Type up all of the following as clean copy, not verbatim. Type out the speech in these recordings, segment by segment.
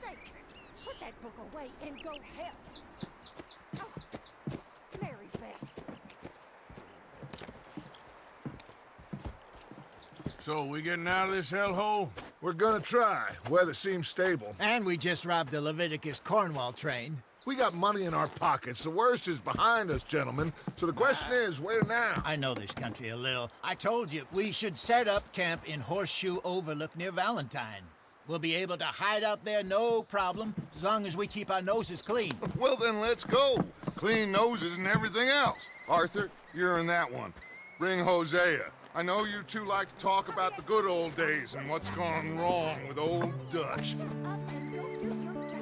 sake! Put that book away and go help. Oh, Mary Beth. So, we getting out of this hellhole? We're gonna try. Weather seems stable. And we just robbed the Leviticus Cornwall train. We got money in our pockets. The worst is behind us, gentlemen. So the question is, where now? I know this country a little. I told you, we should set up camp in Horseshoe Overlook near Valentine. We'll be able to hide out there, no problem, as long as we keep our noses clean. Well, then let's go. Clean noses and everything else. Arthur, you're in that one. Bring Hosea. I know you two like to talk about the good old days and what's gone wrong with old Dutch. Up and go do your job.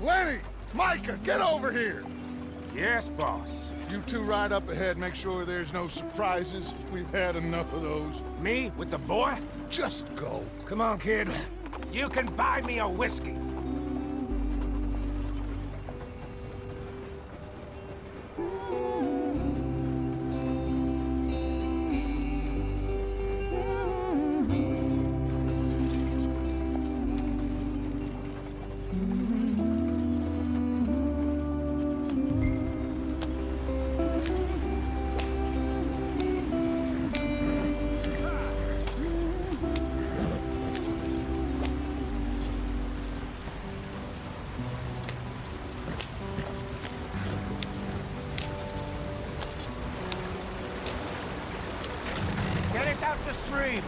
Lenny! Micah, get over here! Yes, boss. You two ride up ahead, make sure there's no surprises. We've had enough of those. Me with the boy? Just go. Come on, kid. You can buy me a whiskey. Get us out the stream.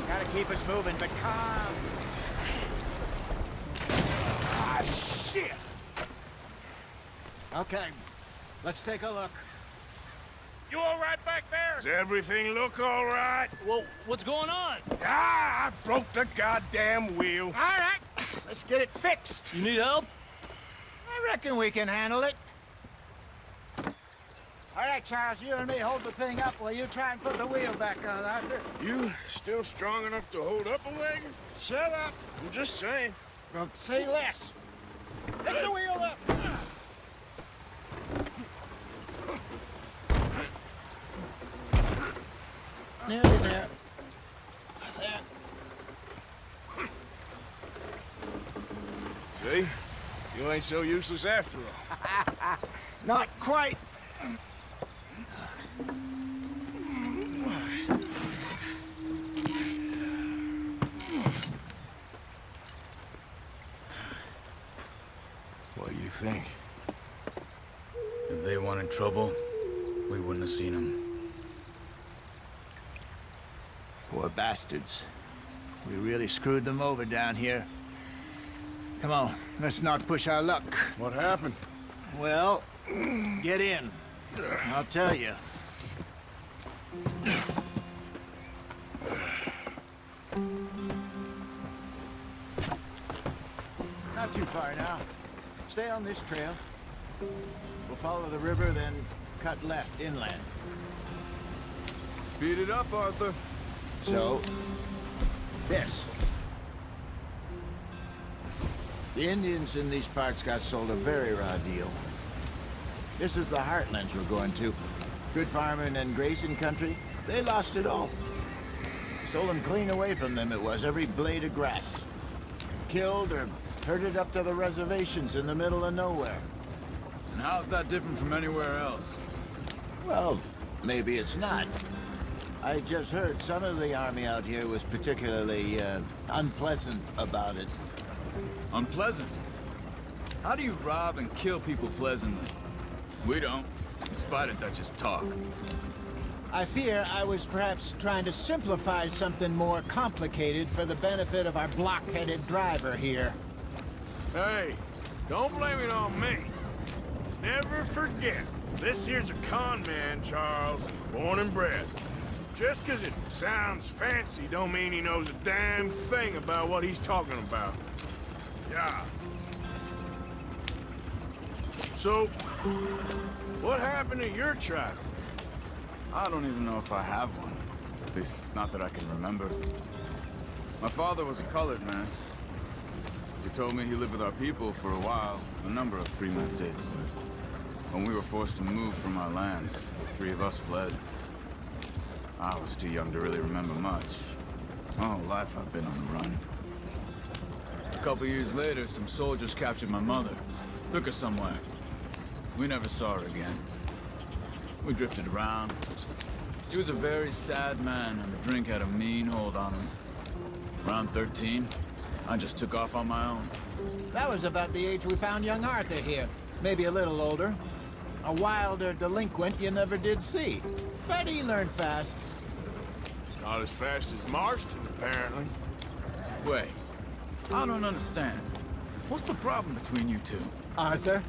Gotta keep us moving, but calm. Ah, shit! Okay, let's take a look. You all right back there? Does everything look all right? Well, what's going on? Ah, I broke the goddamn wheel. All right, let's get it fixed. You need help? I reckon we can handle it. All right, Charles, you and me hold the thing up while you try and put the wheel back on, Arthur. You still strong enough to hold up a wagon? Shut up. I'm just saying. Well, say less. Lift the wheel up. Nearly there. There. See? You ain't so useless after all. Not quite. What do you think? If they wanted trouble, we wouldn't have seen them. Poor bastards. We really screwed them over down here. Come on, let's not push our luck. What happened? Well, get in. I'll tell you. Not too far now. Stay on this trail. We'll follow the river, then cut left inland. Speed it up, Arthur. So, this. The Indians in these parts got sold a very raw deal. This is the heartlands we're going to. Good farming and grazing country, they lost it all. Stolen clean away from them it was, every blade of grass. Killed or herded up to the reservations in the middle of nowhere. And how's that different from anywhere else? Well, maybe it's not. I just heard some of the army out here was particularly, unpleasant about it. Unpleasant? How do you rob and kill people pleasantly? We don't, in spite of Dutch's talk. I fear I was perhaps trying to simplify something more complicated for the benefit of our block-headed driver here. Hey, don't blame it on me. Never forget, this here's a con man, Charles, born and bred. Just 'cause it sounds fancy don't mean he knows a damn thing about what he's talking about. Yeah. So, what happened to your tribe? I don't even know if I have one. At least, not that I can remember. My father was a colored man. He told me he lived with our people for a while. A number of free men did. When we were forced to move from our lands, the three of us fled. I was too young to really remember much. My whole life I've been on the run. A couple years later, some soldiers captured my mother. Took her somewhere. We never saw her again. We drifted around. He was a very sad man, and the drink had a mean hold on him. Around 13, I just took off on my own. That was about the age we found young Arthur here. Maybe a little older. A wilder delinquent you never did see. But he learned fast. Not as fast as Marston, apparently. Wait, I don't understand. What's the problem between you two? Arthur?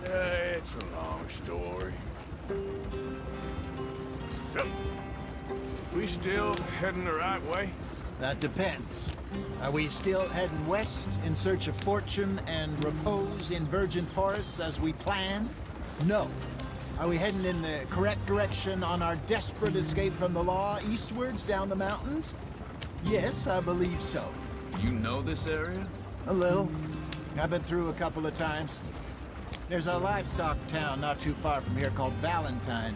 It's a long story. So, we still heading the right way? That depends. Are we still heading west in search of fortune and repose in virgin forests as we planned? No. Are we heading in the correct direction on our desperate escape from the law eastwards down the mountains? Yes, I believe so. You know this area? A little. I've been through a couple of times. There's a livestock town not too far from here called Valentine.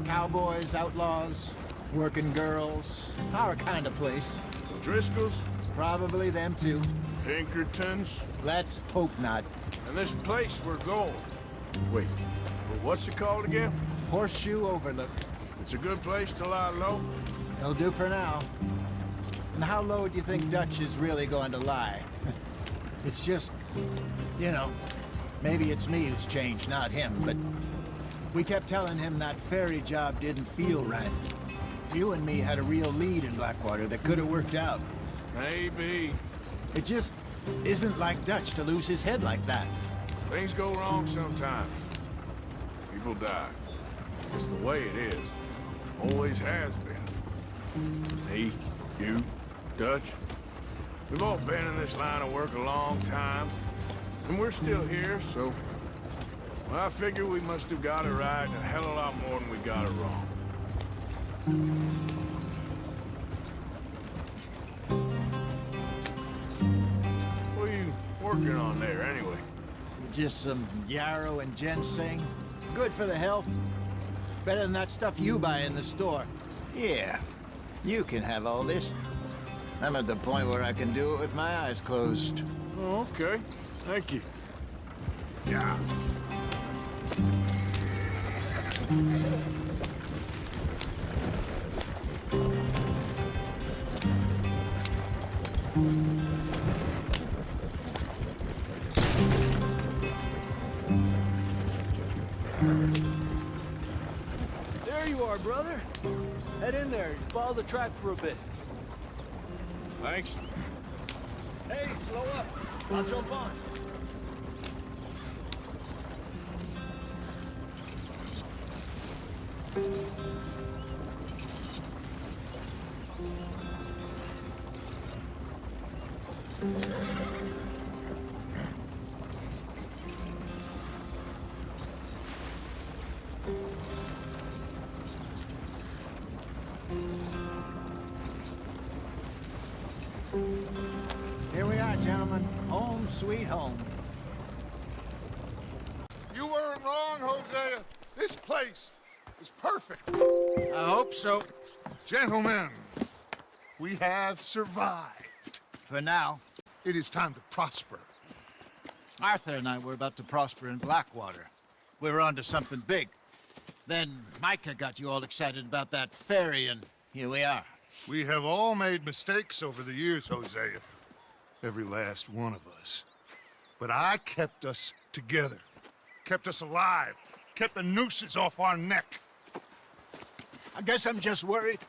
Cowboys, outlaws, working girls, our kind of place. Driscoll's? Probably them too. Pinkertons? Let's hope not. And this place we're going. Wait, what's it called again? Horseshoe Overlook. It's a good place to lie low? It'll do for now. And how low do you think Dutch is really going to lie? It's just, you know, maybe it's me who's changed, not him, but we kept telling him that ferry job didn't feel right. You and me had a real lead in Blackwater that could have worked out. Maybe. It just isn't like Dutch to lose his head like that. Things go wrong sometimes. People die. It's the way it is. Always has been. Me, you, Dutch. We've all been in this line of work a long time. And we're still here, so... Well, I figure we must have got it right a hell of a lot more than we got it wrong. What are you working on there, anyway? Just some yarrow and ginseng. Good for the health. Better than that stuff you buy in the store. Yeah, you can have all this. I'm at the point where I can do it with my eyes closed. Oh, okay. Thank you. Yeah. There you are, brother. Head in there. Follow the track for a bit. Thanks. Hey, slow up. I'll jump on. Here we are, gentlemen. Home sweet home. You weren't wrong, Hosea. This place is perfect. I hope so. Gentlemen, we have survived. For now. It is time to prosper. Arthur and I were about to prosper in Blackwater. We were onto something big. Then Micah got you all excited about that ferry, and Here we are. We have all made mistakes over the years, Hosea. Every last one of us. But I kept us together. Kept us alive. Kept the nooses off our neck. I guess I'm just worried.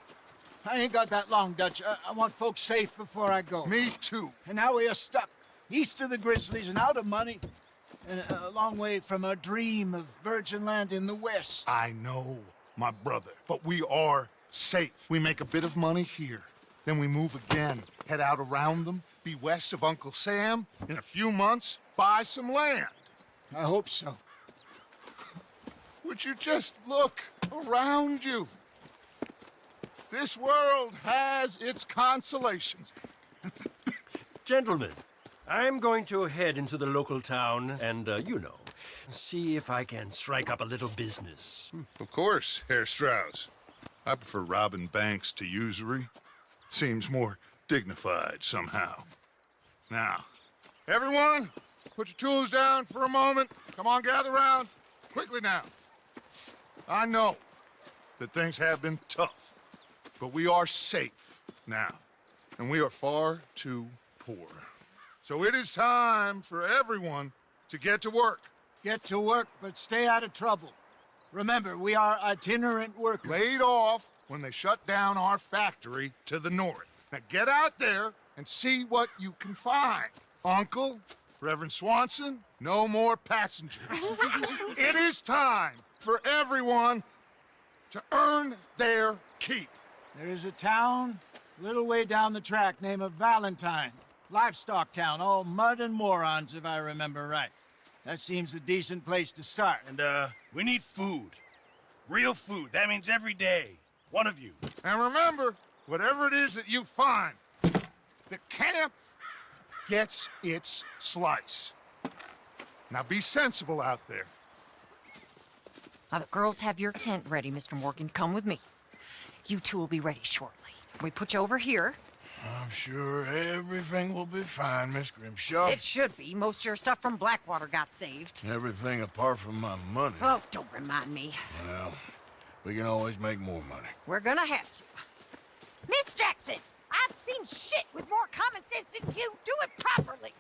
I ain't got that long, Dutch. I want folks safe before I go. Me too. And now we are stuck, east of the Grizzlies and out of money, and a long way from our dream of virgin land in the west. I know, my brother, but we are safe. We make a bit of money here, then we move again, head out around them, be west of Uncle Sam, in a few months, buy some land. I hope so. Would you just look around you? This world has its consolations. Gentlemen, I'm going to head into the local town and, see if I can strike up a little business. Of course, Herr Strauss. I prefer robbing banks to usury. Seems more dignified somehow. Now, everyone, put your tools down for a moment. Come on, gather round. Quickly now. I know that things have been tough, but we are safe now, and we are far too poor. So it is time for everyone to get to work. Get to work, but stay out of trouble. Remember, we are itinerant workers. Laid off when they shut down our factory to the north. Now get out there and see what you can find. Uncle, Reverend Swanson, no more passengers. It is time for everyone to earn their keep. There is a town a little way down the track named Valentine. Livestock town, all mud and morons, if I remember right. That seems a decent place to start. And, we need food. Real food. That means every day. One of you. And remember, whatever it is that you find, the camp gets its slice. Now be sensible out there. Now, the girls have your tent ready, Mr. Morgan. Come with me. You two will be ready shortly. We put you over here. I'm sure everything will be fine, Miss Grimshaw. It should be. Most of your stuff from Blackwater got saved. Everything apart from my money. Oh, don't remind me. Well, we can always make more money. We're gonna have to. Miss Jackson, I've seen shit with more common sense than you. Do it properly.